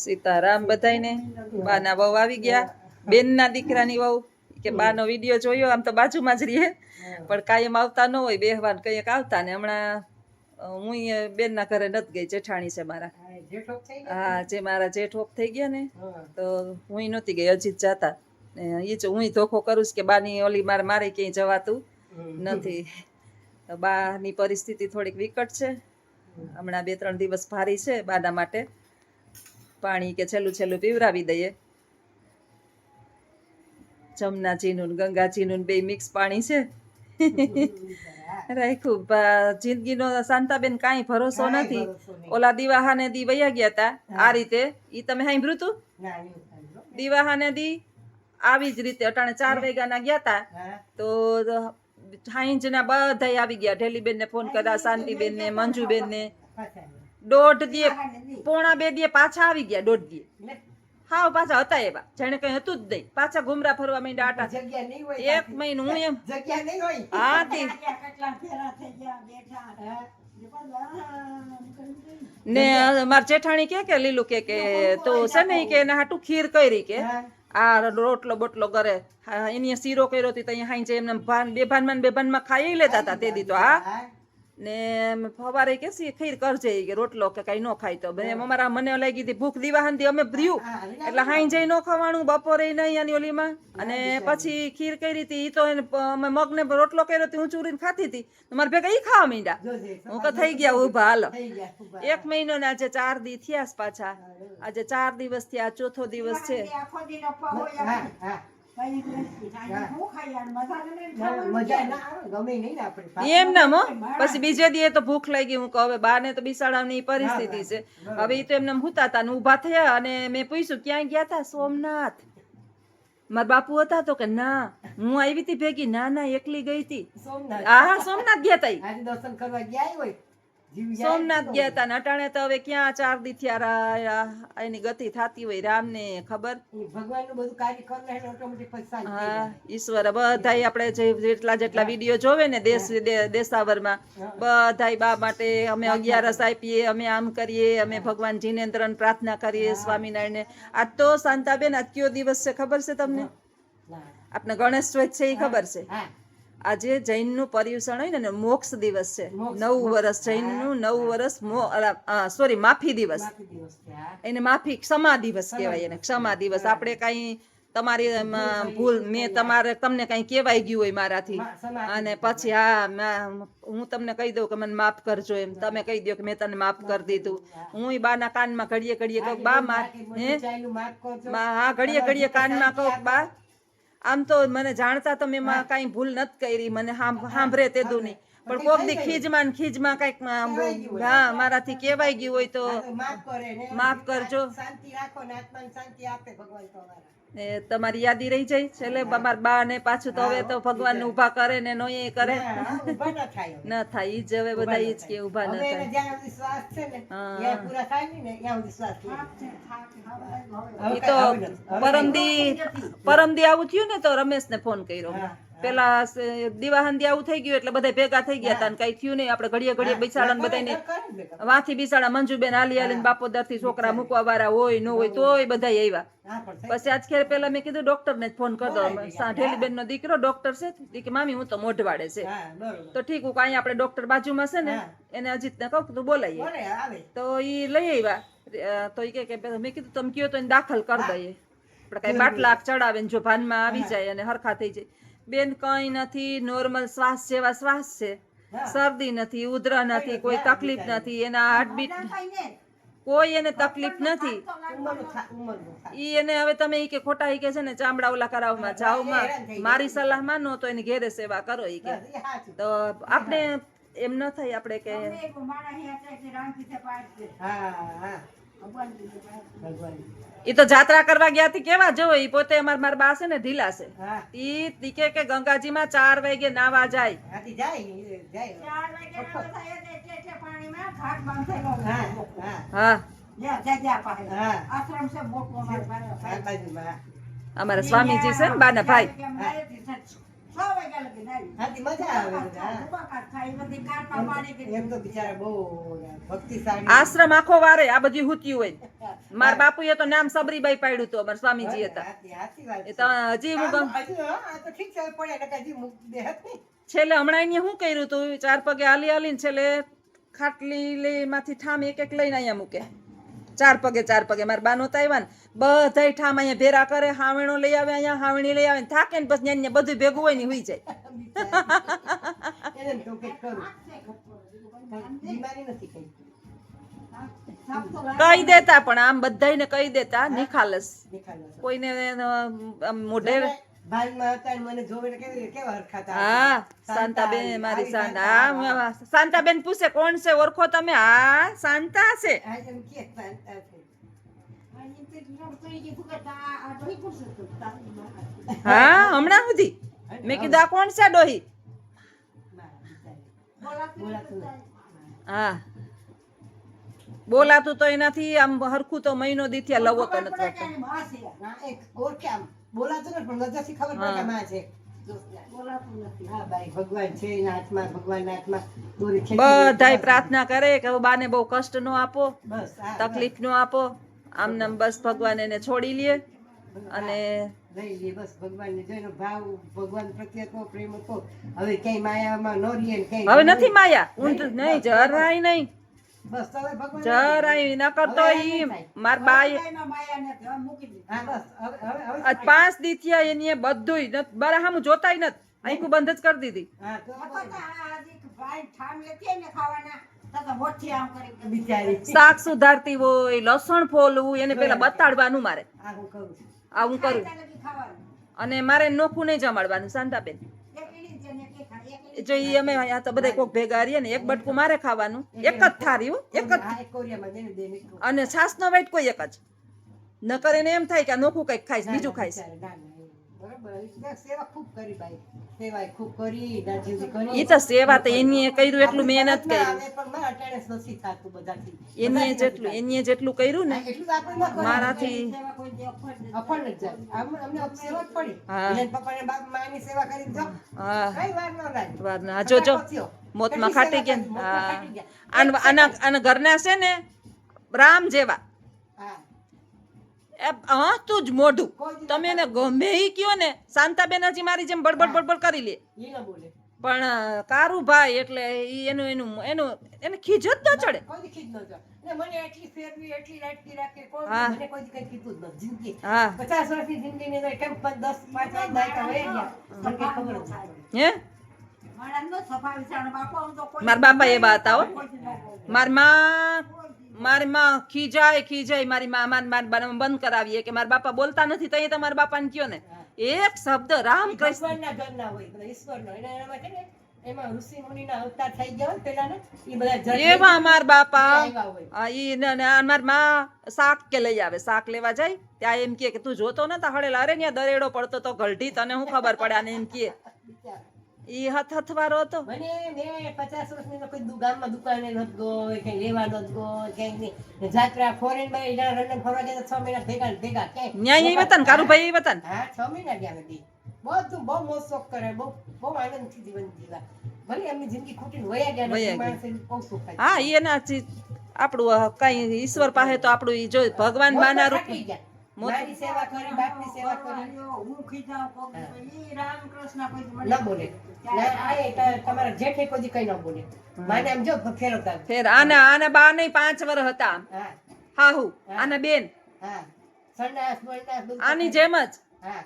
સીતારામ બધાયને. બાના વહુ આવી ગયા, બેનના દીકરાની વહુ કે બાનો વિડીયો જોયો. આમ તો બાજુમાં જ રહીએ પણ કાયમ આવતા ન હોય, બેહવાન કંઈક આવતા ને હમણાં હું બેનના ઘરે નથી ગઈ. જેઠાણી છે મારા. હા, જે મારા જેઠ ઓફ થઈ ગયા ને તો હું નહોતી ગઈ, હજી જ જાતા ને એ જ હું ધોખો કરું કે બાની ઓલી મારે ક્યાંય જવાતું નથી. તો બાની પરિસ્થિતિ થોડીક વિકટ છે હમણાં. 2-3 દિવસ ભારી છે બાના માટે. પાણી કે છેલ્લું છેલ્લું પીવરાવી દઈએ. જમનાજીનું ગંગાજીનું બે મિક્સ પાણી છે રાખ્યું. જિંદગીનો શાંતાબેન કાંઈ ભરોસો નથી. ઓલા દિવાહાને દી વયા ગયા તા આ રીતે, ઈ તમે સાંભળ્યું તું? દિવાહાને દી આવી જ રીતે અટાણે 4 વાગ્યાના ગયા તા તો સાંજના બધા આવી ગયા. ઢેલીબેન ને ફોન કર્યા, શાંતિબેન ને, મંજુબેન ને. 1.5 દી 1.5 દી પાછા આવી ગયા. 1.5 દી હાવ પાછા હતા એવા, જાણે કઈ હતું જ નહીં. પાછા ઘુમરા ફરવા માંડ્યા આટા. 1 મહિનો હું એમ હા ને માર જેઠાણી કે લીલું કે તો છે ને કે એના હાટું ખીર કરી કે આ રોટલો બોટલો કરે. એની શીરો કર્યો હતી તો અહીંયા હાઈ એમને બેભાનમાં ખાઈ લેતા હતા તે દી તો. હા ને ફવારે કે ખીર કરજે કે રોટલો કે કઈ ન ખાય તો અમારા મને લાગી હતી ભૂખ દીવાહનથી અમે ભર્યું એટલે હાઈ જઈ ન ખાવાનું બપોરે નહીં આની ઓલીમાં. અને પછી ખીર કરી હતી તો અમે મગને રોટલો કર્યો હતી, હું ચૂરીને ખાતી હતી. મારે ભેગા ઈ ખાવા માંડ્યા. હું તો થઈ ગયા ઉભા. હાલો 1 મહિનો ને આજે 4 દી થયા પાછા. આજે 4 દિવસ થી આ ચોથો દિવસ છે. એમ ના પછી બીજે દી તો ભૂખ લાગી. હું કહું હવે બાને તો બિસાડાની પરિસ્થિતિ છે. હવે એ તો એમને હુતા હતા ને ઉભા થયા અને મેં પૂછ્યું ક્યાં ગયા હતા? સોમનાથ. મારા બાપુ હતા તો કે ના હું આવી હતી ભેગી. ના એકલી ગઈ હતી. હા સોમનાથ ગયા હતા. દર્શન કરવા ગયા હોય સોમનાથ ગયા હતા ને અટાણે તો હવે ક્યાં 4 દી થયા એની ગતિ થતી હોય. રામ ને ખબર. ભગવાનનું બધું કાર્ય કરે ઓટોમેટિક. હા ઈશ્વર બધાય આપણે જેટલા વિડીયો જોવે ને દેશાવરમાં બધાય બા માટે અમે 11 આપીએ, અમે આમ કરીએ, અમે ભગવાન જીનેન્દ્રને પ્રાર્થના કરીએ, સ્વામિનારાયણ. આજ તો શાંતાબેન આજ કયો દિવસ છે ખબર છે તમને? આપણે ગણેશ ચોથ છે એ ખબર છે? આજે જૈનનું પર્યુષણ હોય ને મોક્ષ દિવસ છે. 9 વર્ષ જૈનનું 9 વર્ષ સોરી માફી દિવસ. એને માફી ક્ષમા દિવસ કહેવાય. એને ક્ષમા દિવસ. આપણે કઈ તમારી ભૂલ મેં તમને કઈ કહેવાય ગયું હોય મારાથી અને પછી હા હું તમને કહી દઉં કે મને માફ કરજો એમ તમે કહી દો કે મેં તને માફ કરી દીધું. હું બાના કાનમાં ઘડીએ કહું બા હા ઘડીએ કાનમાં કહું બા આમ તો મને જાણતા તો મેં કઈ ભૂલ નથી કરી, મને સાંભળે તેદું નહીં. પણ કોક દી ખીજમાં કઈક હા મારાથી કહેવાય ગયું હોય તો માફ કરજો. તમારી યાદી રહી જાય છેલ્લે અમારા બા ને પાછું તો હવે તો ભગવાન ને ઉભા કરે ને નો એ કરે ન થાય. ઈ જ હવે બધા ઈ જ કે ઉભા ન થાય. ઈ તો પરમદી આવું થયું ને તો રમેશ ને ફોન કર્યો. પેલા દિવાહનથી આવું થઈ ગયું એટલે બધા ભેગા થઈ ગયા હતા ને કઈ થયું નહીં. આપણે ઘડીએ બિસાડા બધાને વાથી બિસાડા મંજુબેન હાલી બાપોદર થી છોકરા મૂકવા વાળા હોય ન હોય તોય બધા આવ્યા. પછી આજ ખેર પેલા મેં કીધું ડોક્ટર ને ફોન કરી દો. ઢેલીબેન નો દીકરો ડોક્ટર છે કે મામી હું તો મોઢવાડે છે તો ઠીક હું કઈ આપણે ડોક્ટર બાજુમાં છે ને એને અજીત ને કહું તું બોલાઈએ તો ઈ લઈ આવ્યા. તો ઈ કે મેં કીધું તમે કયો તો એને દાખલ કરી દઈએ. આપણે કઈ બાટલા ચડાવે ને જો ભાનમાં આવી જાય અને હરખા થઈ જાય. બેન કઈ નથી, નોર્મલ શ્વાસ જેવા શ્વાસ છે. શરદી નથી, ઉધરા નથી, કોઈ તકલીફ નથી. એના હાર્ટબીટ કોઈ એને તકલીફ નથી. ઈ એને હવે તમે ઈ કે ખોટા ઈ કે છે ને ચામડા ઓલા કરાવમાં જાવમાં મારી સલાહ માનો તો એની ઘેરે સેવા કરો ઈ કે. તો આપણે એમ ન થાય આપણે કે ઈ તો જાત્રા કરવા ગયા હતી કેવા જોવો. ઈ પોતે મારા બા છે ને ઢીલા છે. ઈ કે ગંગાજીમાં 4 વાગે નાવા જાય. હા અમારા સ્વામીજી છે ને બાના ભાઈ હાથી મજા આવે એમ તો બિચારા બહુ ભક્તિશાળી આશ્રમ આખો વારે આ બધી હુતી હોય મારા બાપુએ તો નામ સબરીબાઈ પાડ્યું હતું અમારા સ્વામીજી હતા હાથી વાત એ તો હજી હું ગમ- હજુ આ તો ઠીક છે પડે એટલે હજી દેહત નહીં છેલ્લે હમણાં એને શું કર્યું હતું 4 પગે હાલી હાલીને છેલ્લે ખાટલી લઈ માંથી ઠામ એક એક લઈને અહીંયા મૂકે 4 પગે મારા બા નહોતા આવ્યા ને બધાય ઠામ અહીંયા ભેરા કરે હાવણો લઈ આવે અહીંયા હાવણી લઈ આવે ને થાકે ને પછી ત્યાં બધું ભેગું હોય ને હુઈ જાય એને તો કંઈક કરું બીમારી નથી કઈ કહી દેતા પણ આમ બધાયને કહી દેતા નિખાલસ નિખાલસ કોઈને આમ મોઢે ભાઈમાં હતા ને મને જોવે એટલે કેવા હરખાતા હા શાંતાબેન મારી શાંતા હા શાંતાબેન પૂછે કોણ છે ઓળખો તમે હા શાંતા છે આ એમ કે શાંતા છે હા હમણાં સુધી મેં કીધું આ કોણ છે ડોહી બોલાતું નથી. હા બોલાતું તો એનાથી આમ હરખું તો મહિનો દીથી લવો તો નથી થતો. ના, એક ઓળખે આમ બોલાતું નથી પણ નજરથી ખબર પડે કે માં છે હા ભાઈ ભગવાન છે એના હાથમાં ભગવાનના હાથમાં દોરી ખેંચી બધાય પ્રાર્થના કરે કે હવે બાને બહુ કષ્ટ ન આપો બસ હા, તકલીફ ન આપો આમ નામ બસ ભગવાન એને છોડી લે અને લઈ લે બસ ભગવાનને જોઈને ભાવ ભગવાન પ્રત્યે તો પ્રેમ હતો હવે ક્યાંય માયામાં ન રહીએ ને ક્યાંય હવે નથી માયા ઊંધ નહીં જરાય નહીં બસ તો હવે ભગવાન જરાય ન કરતો ઈ માર બાઈ હા બસ હવે હવે હવે આજ 5 દી થયા એની બધુંય બારા હામું જોતાય નત આંખું બંધ જ કરી દીધી હા તો બિચારી શાક સુધારતી હોય લસણ ફોલવું એને પેલા બતાડવાનું મારે આ હું કરું છું આ હું કરું અને મારે નોખું નહીં જમાડવાનું શાંતાબેન જો ઈ અમે અહીંયા તો બધા કોક ભેગા રહીએ ને એક બટકું મારે ખાવાનું એક જ થારી હો એક જ આ એક કોરિયામાં દેને દેને અને છાસનો વેટ કોઈ એક જ નકર એને એમ થાય કે આ નોખું કંઈક ખાઈશ બીજું ખાઈશ બરાબર સેવા ખૂબ કરી ભાઈ સેવા ખૂબ કરી દાજીજી કરી ઈ તો સેવા તો એની કર્યું એટલું મહેનત કરી પણ મારા અટેન્ડન્સ નથી થાતું બધાથી એની જેટલું કર્યું ને એટલું તો આપણે ન કરાય. મારાથી અફળ જ જાય અમને સેવા જ પડી હા. બેન પપ્પાને બાપ માની સેવા કરી જો હા કઈ વાર ન લાગે વાર ના જો જો મોતમાં ખાટી ગયા હા આના ઘરના છે ને રામ જેવા હા હા તું જ મોઢું તમે એને ગમે ઈ કયો ને શાંતાબેન હજી મારી જેમ બડબડ બડબડ કરી લે ઈ ન બોલે પણ કારુભાઈ એટલે ઈ એને ખીજ જ ન ચડે કોઈ ખીજ ન જાય ને મને એટલી ફેરવી એટલી લાટકી રાખે કોઈ હા. મને કોઈ કઈ કીધું જ નથી જિંદગી હા 50 વર્ષની જિંદગીની અંદર કેમ 10 5 દાયકા વહી ગયા મને કઈ ખબર જ નથી. હે મારા બાપા એવા હતા હો મારી માં ખીજાય મારી માં બંધ કરાવીએ કે મારા બાપા બોલતા નથી તો અહીંયા તમારા બાપાને કયો ને એક શબ્દ રામ કૃષ્ણ ભગવાનના ઘરના હોય બધા ઈશ્વરનો એમાં છે ને એમાં ઋષિ મુનિના અવતાર થઈ ગયા હોય પેલાના ઈ બધા જજ એવા મારા બાપા આવ્યા હોય. મારી માં શાક કે લઈ આવે શાક લેવા જાય ત્યાં એમ કે તું જોતો નતા હળેલા અરે ત્યાં દરેડો પડતો તો ગલઢી તને હું ખબર પડે આને એમ કે બિચારા. ઈ હથવારો હતો મને મેં 50 વર્ષની તો કોઈ ગામમાં દુકાને નત ગયો કઈ લેવા નત ગયો ક્યાંય નહીં જાત્રા ફોરેન માં લંડન ફરવા ગયા 6 મહિના ભેગા ક્યાંય ન્યાય એ વતન કારુભાઈ એ વતન હા 6 મહિના ગયા નથી બધું બહુ મોજ શોખ કરે બહુ આનંદથી જીવન જીવા ભલે એમની જિંદગી ખૂટીને વયા ગયા નથી વયા માણસે બહુ સુખ થાય હા ઈ એના આપણું કઈ ઈશ્વર પાસે તો આપણું ઈ જો ભગવાન બાના રૂપ થાકી ગયા મારી સેવા કરી બાપની સેવા કરી ન બોલે તમારા જેઠે કોઈ દી કઈ ન બોલે માને આમ જો ફેરવતા ફેર આના બા નહીં 5 વર્ષ હતા હા હાહુ આના બેન હા સંડાસ બોલડાસ બધું આની જેમ જ હા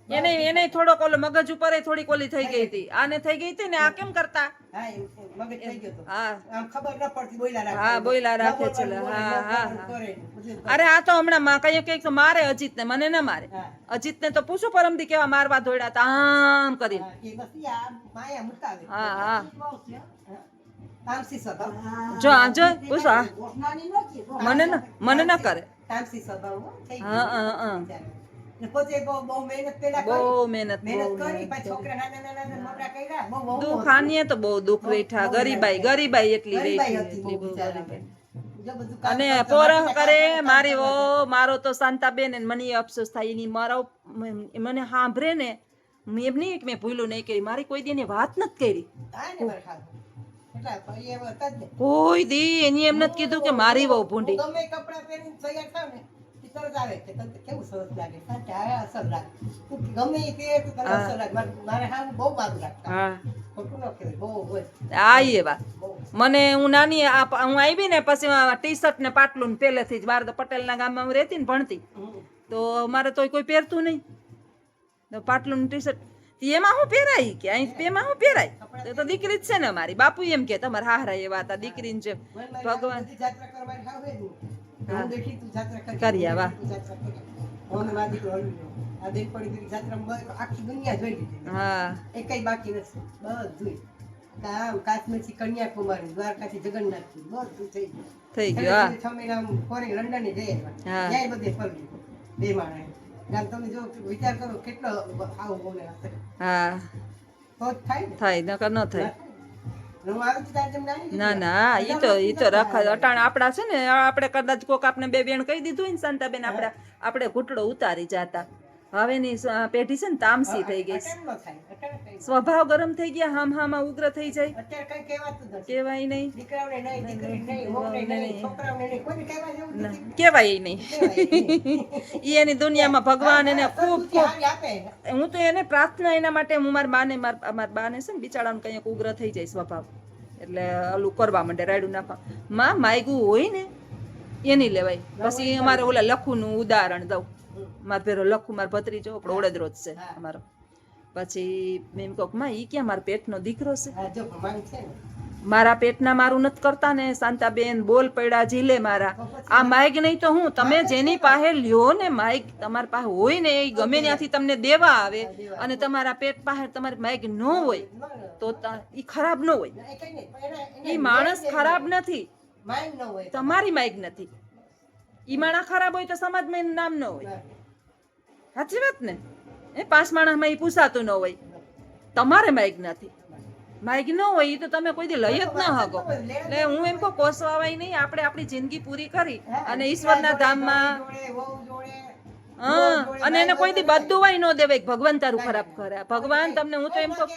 એને થોડોક ઓલો મગજ ઉપર થોડીક ઓલી થઈ ગઈ હતી આને થઈ ગઈ હતી ને આ કેમ કરતા હા એમ મગજ થઈ ગયો તો હા આમ ખબર ન પડતી બોલ્યા રાખે હા બોયલા રાખે છે અરે આ તો હમણાં માં કઈ તો મારે અજીત ને મને ન મારે અજીત ને તો પૂછો પરમદી કેવા મારવા દોડ્યા હતા આમ કરીને એ બસ આ માયા મુકાવે હા હા તામસી સ્વભાવ જો આ જો પૂછો હા મને ન કરે તામસી સ્વભાવ હો, થઈ ગયો. હા હા હા ને પોતે બહુ મહેનત પેલા બહુ કરી મહેનત મહેનત કરી પછી છોકરા નાના મોટા કર્યા બહુ દુઃખ આનીએ તો બહુ દુઃખ વેઠા ગરીબાઈ એટલી ગરીબાઈ વેઠી હતી બહુ એટલી બહુ બિચારાને. ગરીબાઈ જો બધું કામ અને કરતા પોરહ બાપના કરે કામ મારી કરતા વો મારો તો શાંતાબેન ને મને ઈ અફસોસ થાય એની મને સાંભળે ને હું એમ નહીં કે મેં ભૂલું નહીં કરી, મારી કોઈ દી એની વાત નથી કરી, હા ને મારે ખાધું. એટલા ભાઈ એવા હતા જ ને. કોઈ દી એની એમ નથી કીધું કે મારી વહુ ભૂંડી. હું ગમે કપડાં પહેરીને તૈયાર થાવ ને એ તરત આવે કે તને કેવું સરસ લાગે, સાચે આ અસર લાગે. તું ગમે એ પહેરે તો તને અસર લાગે. મારે હા બહુ મારું લાગતા. હા ખોટું ન કહેવાય, બહુ હોય. આ એ વાત બહુ. મને હું નાની હું આવી ને પછી ટી શર્ટ ને પાટલું ને પહેલેથી જ બાર તો પટેલના ગામમાં હું રહેતી ને ભણતી, હમ. તો મારે તો કોઈ પહેરતું નહીં, તો પાટલું ને ટી શર્ટ એમાં હું પહેરાય કે અહીં એમાં હું પહેરાય, તો દીકરી જ છે ને મારી. બાપુ એમ કે તમારા હારા એવા હતા દીકરીને જેમ. મને મારી ભગવાન બધી જાત્રા કરવાની ખાવે જ નહીં. હું દેખી તું જાત્રા કરી. કરી આવા. તું જાત્રા કરી. હું ને મારો દીકરો હળી ગયો. આ દેખપડી બધી જાત્રામાં આખી દુનિયા જોઈ લીધી. હા એકેય બાકી નથી. બધુંય. આમ કાશ્મીરથી કન્યાકુમારી, દ્વારકાથી જગન્નાથ, બધું થઈ ગયું. થઈ ગયું. હા 6 મહિના ફોરેન લંડન જઈ આવ્યા. હા. ત્યાંય બધે ફરી બે માણસ. આમ તમે જો વિચાર કરો કેટલો આવું બોલે હશે. હા તો જ થાય ને. થાય નકર ન થાય. હું આવી ત્યારે જેમ નાની ના ના ઈ તો રખાય અટાણ આપડા છે ને, આપણે કદાચ કોક આપણે બે બેન કહી દીધું હોય ને શાંતાબેન આપણે ઘૂંટડો ઉતારી જાતા. હવેની પેઢી છે ને તામસી થઈ ગઈ છે. અત્યારે ન થાય. અત્યારે કઈ સ્વભાવ ગરમ થઈ ગયા, હામાં ઉગ્ર થઈ જાય, અત્યારે કઈ કહેવાતું જ નથી. કેવાય નહીં, દીકરાઓને નહીં, દીકરી નહીં, વહુને નહીં, છોકરાઓને નહીં, કોઈને કહેવા જેવું જ નથી. કેવાય નહીં. કહેવાય નહીં. ઈ એની દુનિયામાં ભગવાન એને ખૂબ બુદ્ધિ હારી આપે. હું તો એને પ્રાર્થના એના માટે હું મારા બાને છે ને બિચારાને કંઈક ઉગ્ર થઈ જાય સ્વભાવ, એટલે ઓલું કરવા માંડે, રાયડું નાખવા. માં માયગું હોય ને એની લેવાય. પછી અમારે ઓલા લખુનું ઉદાહરણ દઉં. મારો પેલો લખુ મારો ભત્રીજો આપણો ઓળદરો જ છે અમારો. પછી મેં એમ કહું માં ઈ ક્યાં મારા પેટનો દીકરો છે, હા, જો પ્રમાણ છે ને. મારા પેટના મારું નથી કરતા ને શાંતાબેન, બોલ પડ્યા ઝીલે મારા. આ માઇક નહીં તો હું, તમે જેની પાસે લ્યો ને માઇક તમારી પાસે હોય ને એ ગમે ત્યાંથી તમને દેવા આવે, અને તમારા પેટ પાસે તમારી માઇક ન હોય તો ઈ ખરાબ ન હોય. એ કઈ નહીં. પણ ઈ માણસ ખરાબ નથી, માઇન્ડ ન હોય. તમારી માઇક નથી. ઈ માણસ ખરાબ હોય તો સમાજમાં એનું નામ ન હોય. સાચી વાત ને? એ 5 માણસમાં ઈ પૂછાતું ન હોય. તમારે માઇક નથી, માઇક ન હોય ઈ તો તમે કોઈ દી લઈ જ ન હકો. એટલે હું એમ કહું કોસવાવાય નહીં, આપણે આપણી જિંદગી પૂરી કરી અને ઈશ્વરના ધામમાં. હા, અને એને કોઈ દી બદુવાય ન દેવાય કે ભગવાન તારું ખરાબ કરે. ભગવાન તમને હું તો એમ કહું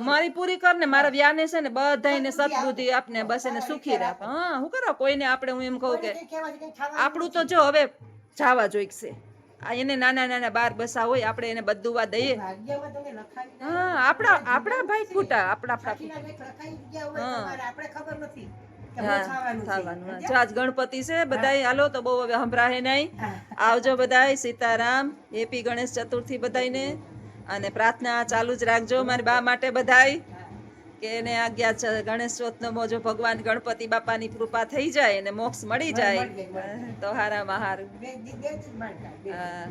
મારી પૂરી કર ને મારા વ્યાને છે ને બધાને સદબુદ્ધિ આપને, બસ એને સુખી રાખ. હા હું કરો કોઈને આપણે હું એમ કહું કે આપણું તો જો હવે જાવા જોઈશે. આ એને નાના નાના 12 બસા હોય, આપણે એને બધું દઈએ. હા આપણા ભાઈ ફૂટા આપણા થવાનું. જો આજ ગણપતિ છે બધાય હાલો તો બહુ હવે સંભળાય નહીં. આવજો બધાય, સીતારામ, હેપી ગણેશ ચતુર્થી બધાયને, અને પ્રાર્થના ચાલુ જ રાખજો મારી બા માટે બધાય, કે એને આજ્ઞા છે ગણેશ ચોથનો મોજો ભગવાન ગણપતિ બાપાની કૃપા થઈ જાય અને મોક્ષ મળી જાય તો હારામાં હારું. હા